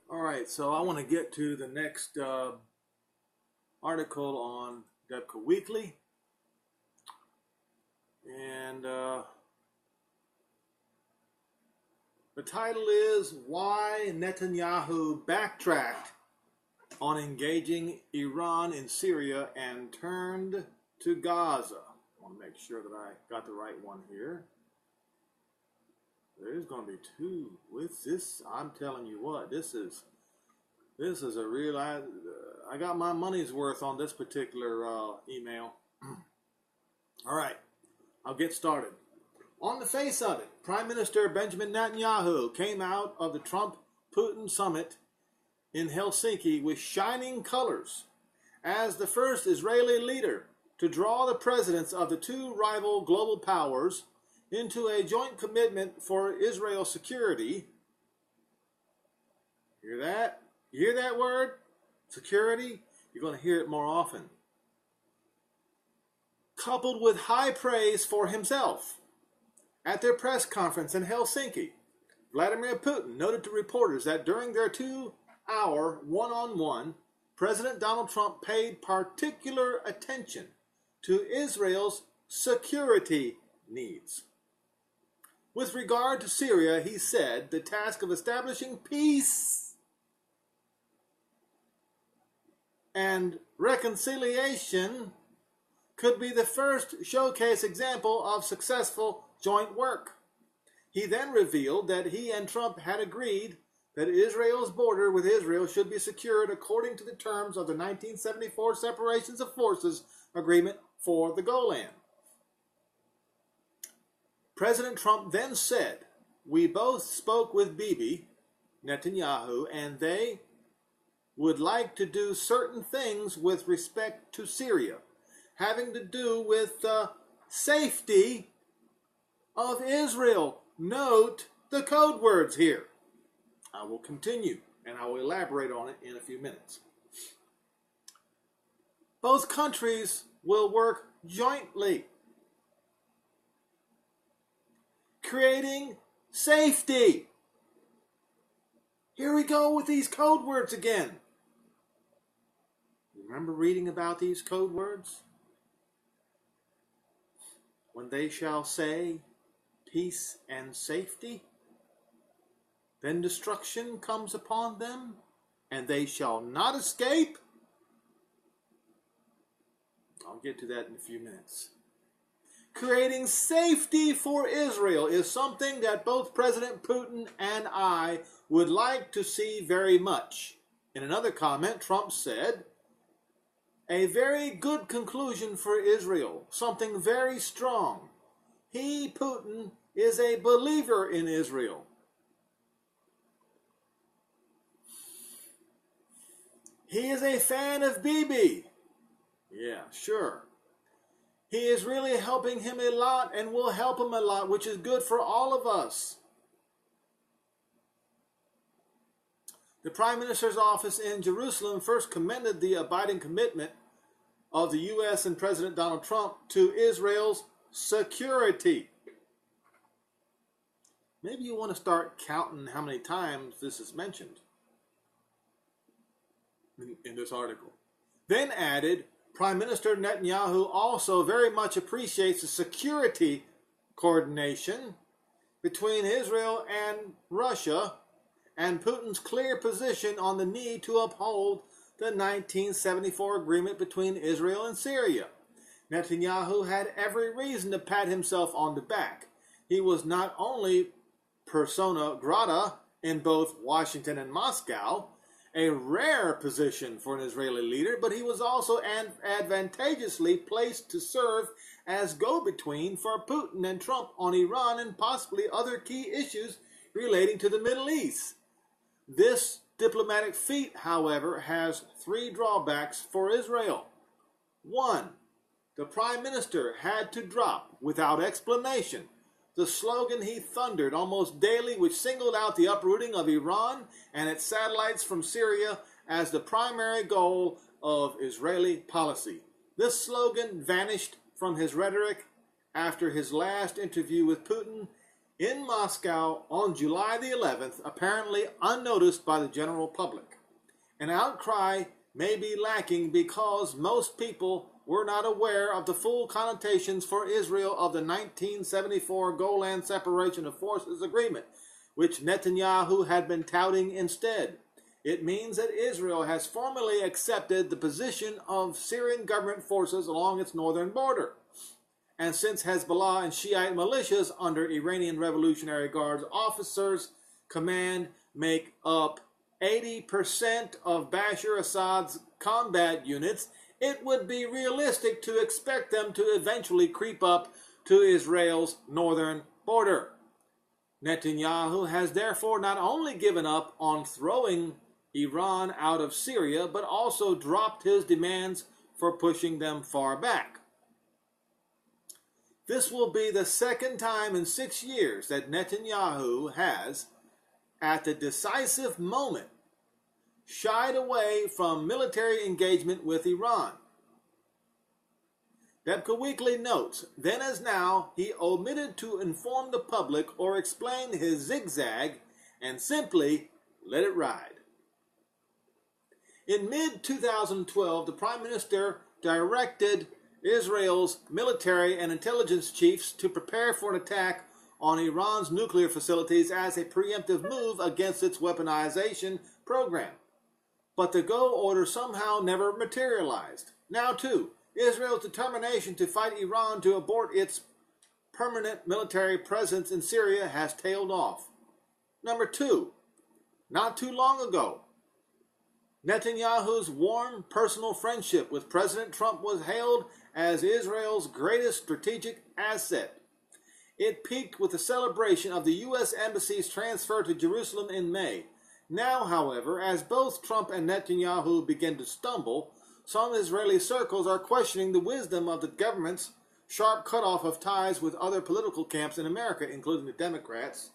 All right, so I want to get to the next article on Debka Weekly, and the title is Why Netanyahu Backtracked on Engaging Iran in Syria and Turned to Gaza. I want to make sure that I got the right one here. There's going to be two with this. I'm telling you what, this is a real. I got my money's worth on this particular email. All right, I'll get started. On the face of it, Prime Minister Benjamin Netanyahu came out of the Trump-Putin summit in Helsinki with shining colors as the first Israeli leader to draw the presidents of the two rival global powers into a joint commitment for Israel's security. Hear that? You hear that word? Security? You're going to hear it more often. Coupled with high praise for himself. At their press conference in Helsinki, Vladimir Putin noted to reporters that during their 2-hour one-on-one, President Donald Trump paid particular attention to Israel's security needs. With regard to Syria, he said the task of establishing peace and reconciliation could be the first showcase example of successful joint work. He then revealed that he and Trump had agreed that Israel's border with Israel should be secured according to the terms of the 1974 Separations of Forces Agreement for the Golan. President Trump then said, "We both spoke with Bibi Netanyahu, and they would like to do certain things with respect to Syria, having to do with the safety of Israel." Note the code words here. I will continue, and I will elaborate on it in a few minutes. Both countries will work jointly, creating safety. Here we go with these code words again. Remember reading about these code words? When they shall say peace and safety, then destruction comes upon them, and they shall not escape. I'll get to that in a few minutes. Creating safety for Israel is something that both President Putin and I would like to see very much. In another comment, Trump said, "A very good conclusion for Israel, something very strong. He, Putin, is a believer in Israel. He is a fan of Bibi." Yeah, sure. He is really helping him a lot and will help him a lot, which is good for all of us. The Prime Minister's office in Jerusalem first commended the abiding commitment of the U.S. and President Donald Trump to Israel's security. Maybe you want to start counting how many times this is mentioned in this article. Then added, Prime Minister Netanyahu also very much appreciates the security coordination between Israel and Russia and Putin's clear position on the need to uphold the 1974 agreement between Israel and Syria. Netanyahu had every reason to pat himself on the back. He was not only persona grata in both Washington and Moscow, a rare position for an Israeli leader, but he was also advantageously placed to serve as go-between for Putin and Trump on Iran and possibly other key issues relating to the Middle East. This diplomatic feat, however, has three drawbacks for Israel. One, the Prime Minister had to drop, without explanation, the slogan he thundered almost daily, which singled out the uprooting of Iran and its satellites from Syria as the primary goal of Israeli policy. This slogan vanished from his rhetoric after his last interview with Putin in Moscow on July the 11th, apparently unnoticed by the general public. An outcry may be lacking because most people were not aware of the full connotations for Israel of the 1974 Golan Separation of Forces Agreement, which Netanyahu had been touting instead. It means that Israel has formally accepted the position of Syrian government forces along its northern border. And since Hezbollah and Shiite militias under Iranian Revolutionary Guards officers' command make up 80% of Bashar Assad's combat units, it would be realistic to expect them to eventually creep up to Israel's northern border. Netanyahu has therefore not only given up on throwing Iran out of Syria, but also dropped his demands for pushing them far back. This will be the second time in 6 years that Netanyahu has, at the decisive moment, shied away from military engagement with Iran. Debka Weekly notes, then as now, he omitted to inform the public or explain his zigzag and simply let it ride. In mid-2012, the Prime Minister directed Israel's military and intelligence chiefs to prepare for an attack on Iran's nuclear facilities as a preemptive move against its weaponization program. But the go order somehow never materialized. Now, too, Israel's determination to fight Iran to abort its permanent military presence in Syria has tailed off. Number 2, not too long ago, Netanyahu's warm personal friendship with President Trump was hailed as Israel's greatest strategic asset. It peaked with the celebration of the U.S. Embassy's transfer to Jerusalem in May. Now, however, as both Trump and Netanyahu begin to stumble, some Israeli circles are questioning the wisdom of the government's sharp cutoff of ties with other political camps in America, including the Democrats.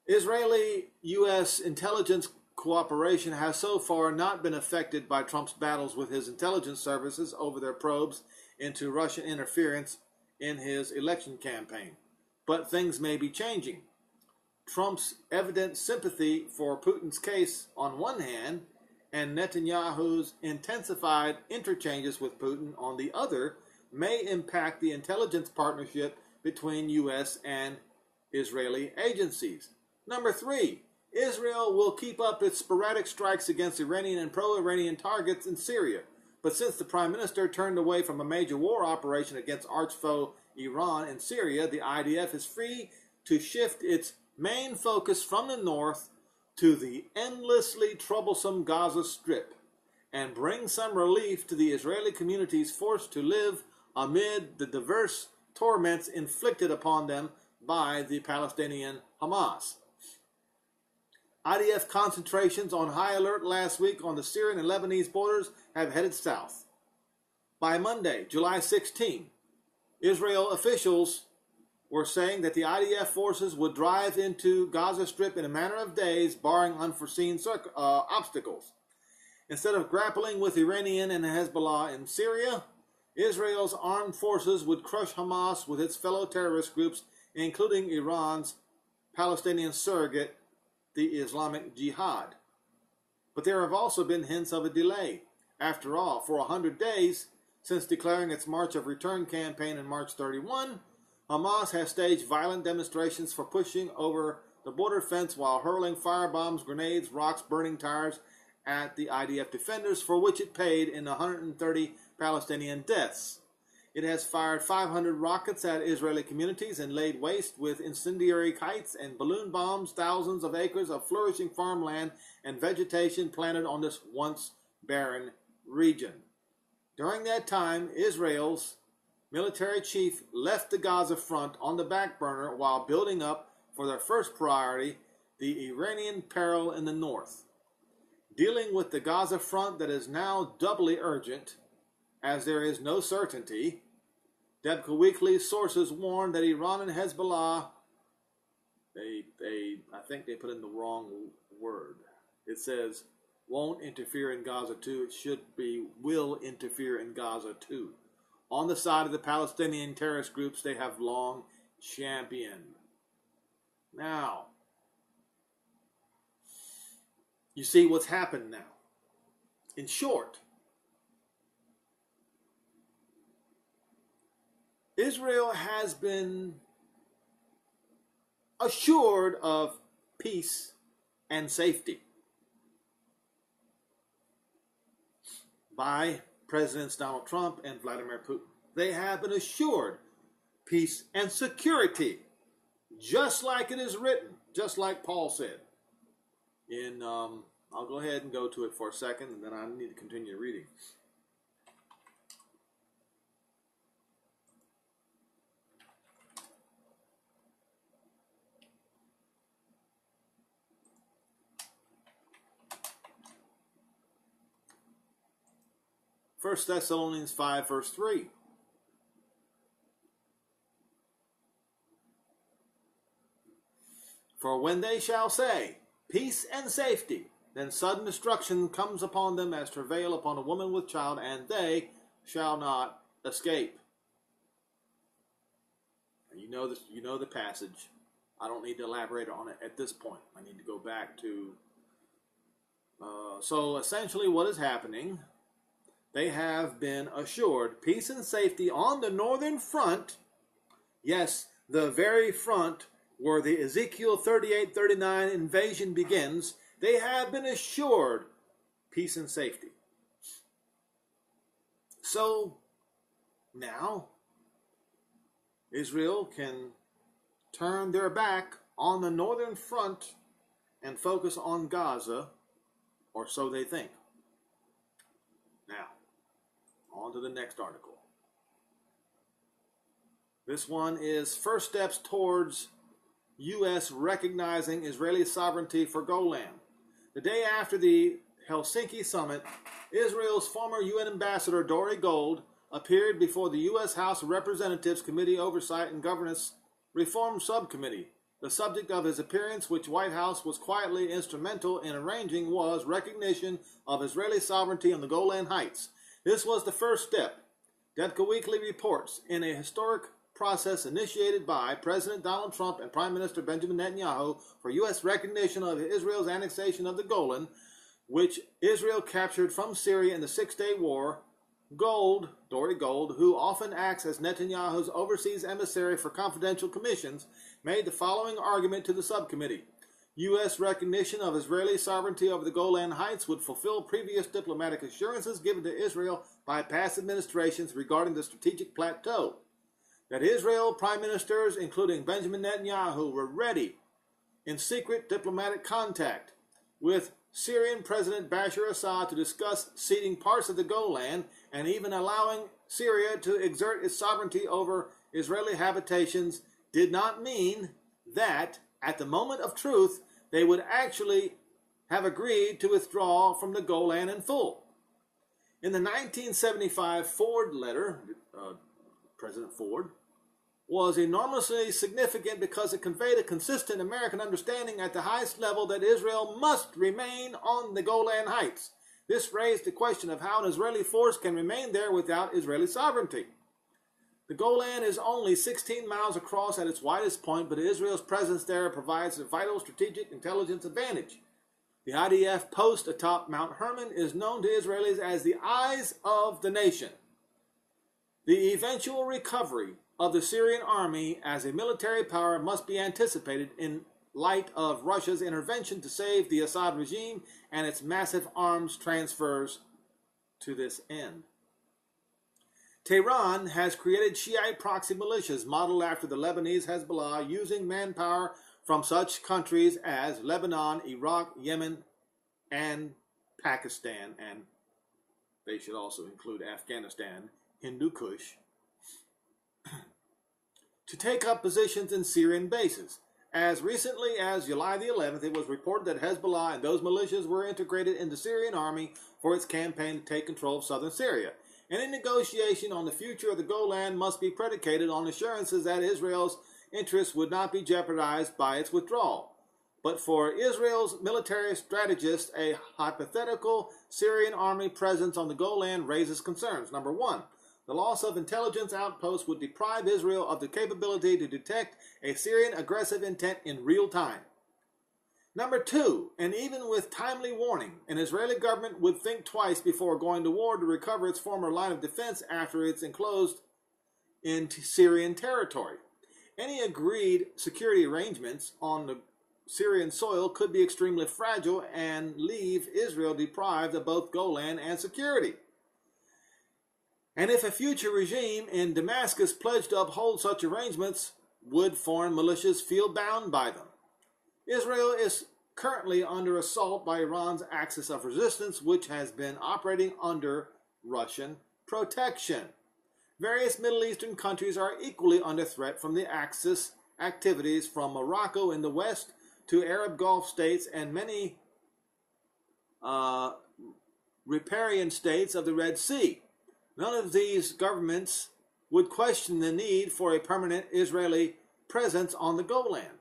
Israeli-U.S. intelligence cooperation has so far not been affected by Trump's battles with his intelligence services over their probes into Russian interference in his election campaign. But things may be changing. Trump's evident sympathy for Putin's case on one hand, and Netanyahu's intensified interchanges with Putin on the other, may impact the intelligence partnership between U.S. and Israeli agencies. Number 3, Israel will keep up its sporadic strikes against Iranian and pro-Iranian targets in Syria. But since the Prime Minister turned away from a major war operation against arch-foe Iran in Syria, the IDF is free to shift its main focus from the north to the endlessly troublesome Gaza Strip and bring some relief to the Israeli communities forced to live amid the diverse torments inflicted upon them by the Palestinian Hamas. IDF concentrations on high alert last week on the Syrian and Lebanese borders have headed south. By Monday, July 16, Israel officials were saying that the IDF forces would drive into Gaza Strip in a matter of days, barring unforeseen obstacles. Instead of grappling with Iranian and Hezbollah in Syria, Israel's armed forces would crush Hamas with its fellow terrorist groups, including Iran's Palestinian surrogate, the Islamic Jihad. But there have also been hints of a delay. After all, for 100 days, since declaring its March of Return campaign in March 31, Hamas has staged violent demonstrations for pushing over the border fence while hurling firebombs, grenades, rocks, burning tires at the IDF defenders, for which it paid in 130 Palestinian deaths. It has fired 500 rockets at Israeli communities and laid waste with incendiary kites and balloon bombs thousands of acres of flourishing farmland and vegetation planted on this once barren region. During that time, Israel's military chief left the Gaza front on the back burner while building up for their first priority, the Iranian peril in the north. Dealing with the Gaza front that is now doubly urgent, as there is no certainty, Debka Weekly sources warn that Iran and Hezbollah, I think they put in the wrong word. It says, won't interfere in Gaza too. It should be, will interfere in Gaza too. On the side of the Palestinian terrorist groups they have long championed. Now, you see what's happened now. In short, Israel has been assured of peace and safety by Presidents Donald Trump and Vladimir Putin. They have been assured peace and security, just like it is written, just like Paul said. I'll go ahead and go to it for a second, and then I need to continue reading. First Thessalonians 5, verse 3. For when they shall say, peace and safety, then sudden destruction comes upon them as travail upon a woman with child, and they shall not escape. You know this. You know the passage. I don't need to elaborate on it at this point. I need to go back to. So essentially, what is happening? They have been assured peace and safety on the northern front. Yes, the very front where the Ezekiel 38-39 invasion begins. They have been assured peace and safety. So now Israel can turn their back on the northern front and focus on Gaza, or so they think. Now, on to the next article. This one is First Steps Towards U.S. Recognizing Israeli Sovereignty for Golan. The day after the Helsinki summit, Israel's former UN ambassador Dori Gold appeared before the U.S. House of Representatives Committee Oversight and Governance Reform Subcommittee. The subject of his appearance, which White House was quietly instrumental in arranging, was recognition of Israeli sovereignty on the Golan Heights. This was the first step, Detka Weekly reports, in a historic process initiated by President Donald Trump and Prime Minister Benjamin Netanyahu for U.S. recognition of Israel's annexation of the Golan, which Israel captured from Syria in the Six-Day War. Dori Gold, who often acts as Netanyahu's overseas emissary for confidential commissions, made the following argument to the subcommittee. U.S. recognition of Israeli sovereignty over the Golan Heights would fulfill previous diplomatic assurances given to Israel by past administrations regarding the strategic plateau. That Israel prime ministers, including Benjamin Netanyahu, were ready in secret diplomatic contact with Syrian President Bashar Assad to discuss ceding parts of the Golan and even allowing Syria to exert its sovereignty over Israeli habitations did not mean that, at the moment of truth, they would actually have agreed to withdraw from the Golan in full. In the 1975 Ford letter, President Ford, was enormously significant because it conveyed a consistent American understanding at the highest level that Israel must remain on the Golan Heights. This raised the question of how an Israeli force can remain there without Israeli sovereignty. The Golan is only 16 miles across at its widest point, but Israel's presence there provides a vital strategic intelligence advantage. The IDF post atop Mount Hermon is known to Israelis as the eyes of the nation. The eventual recovery of the Syrian army as a military power must be anticipated in light of Russia's intervention to save the Assad regime and its massive arms transfers to this end. Tehran has created Shiite proxy militias modeled after the Lebanese Hezbollah, using manpower from such countries as Lebanon, Iraq, Yemen, and Pakistan, and they should also include Afghanistan, Hindu Kush, to take up positions in Syrian bases. As recently as July the 11th, it was reported that Hezbollah and those militias were integrated in the Syrian army for its campaign to take control of southern Syria. Any negotiation on the future of the Golan must be predicated on assurances that Israel's interests would not be jeopardized by its withdrawal. But for Israel's military strategists, a hypothetical Syrian army presence on the Golan raises concerns. Number one, The loss of intelligence outposts would deprive Israel of the capability to detect a Syrian aggressive intent in real time. Number 2, and even with timely warning, an Israeli government would think twice before going to war to recover its former line of defense after it's enclosed into Syrian territory. Any agreed security arrangements on the Syrian soil could be extremely fragile and leave Israel deprived of both Golan and security. And if a future regime in Damascus pledged to uphold such arrangements, would foreign militias feel bound by them? Israel is currently under assault by Iran's axis of resistance, which has been operating under Russian protection. Various Middle Eastern countries are equally under threat from the Axis activities from Morocco in the west to Arab Gulf states and many riparian states of the Red Sea. None of these governments would question the need for a permanent Israeli presence on the Golan.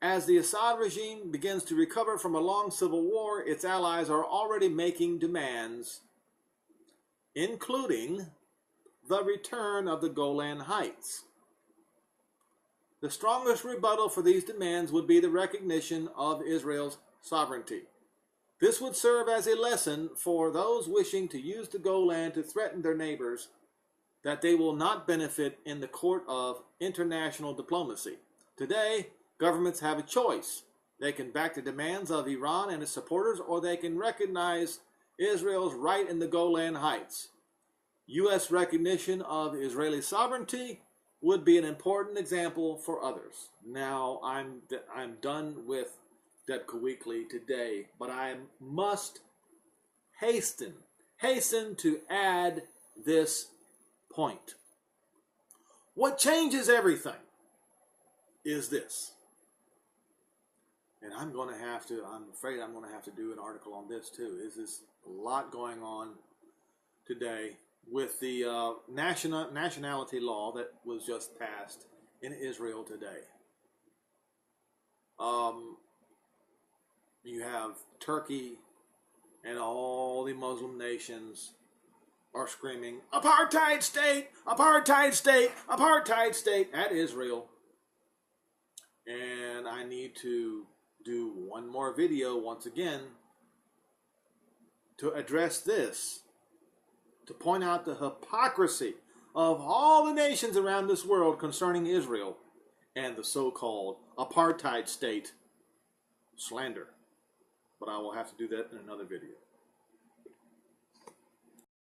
As the Assad regime begins to recover from a long civil war, its allies are already making demands, including the return of the Golan Heights. The strongest rebuttal for these demands would be the recognition of Israel's sovereignty. This would serve as a lesson for those wishing to use the Golan to threaten their neighbors that they will not benefit in the court of international diplomacy. Today, governments have a choice. They can back the demands of Iran and its supporters, or they can recognize Israel's right in the Golan Heights. U.S. recognition of Israeli sovereignty would be an important example for others. Now, I'm done with Debka Weekly today, but I must hasten to add this point. What changes everything is this. And I'm afraid I'm going to have to do an article on this too. There's a lot going on today with the nationality law that was just passed in Israel today. You have Turkey and all the Muslim nations are screaming, apartheid state, apartheid state, apartheid state at Israel. And I need to do one more video once again to address this, to point out the hypocrisy of all the nations around this world concerning Israel and the so-called apartheid state slander. But I will have to do that in another video.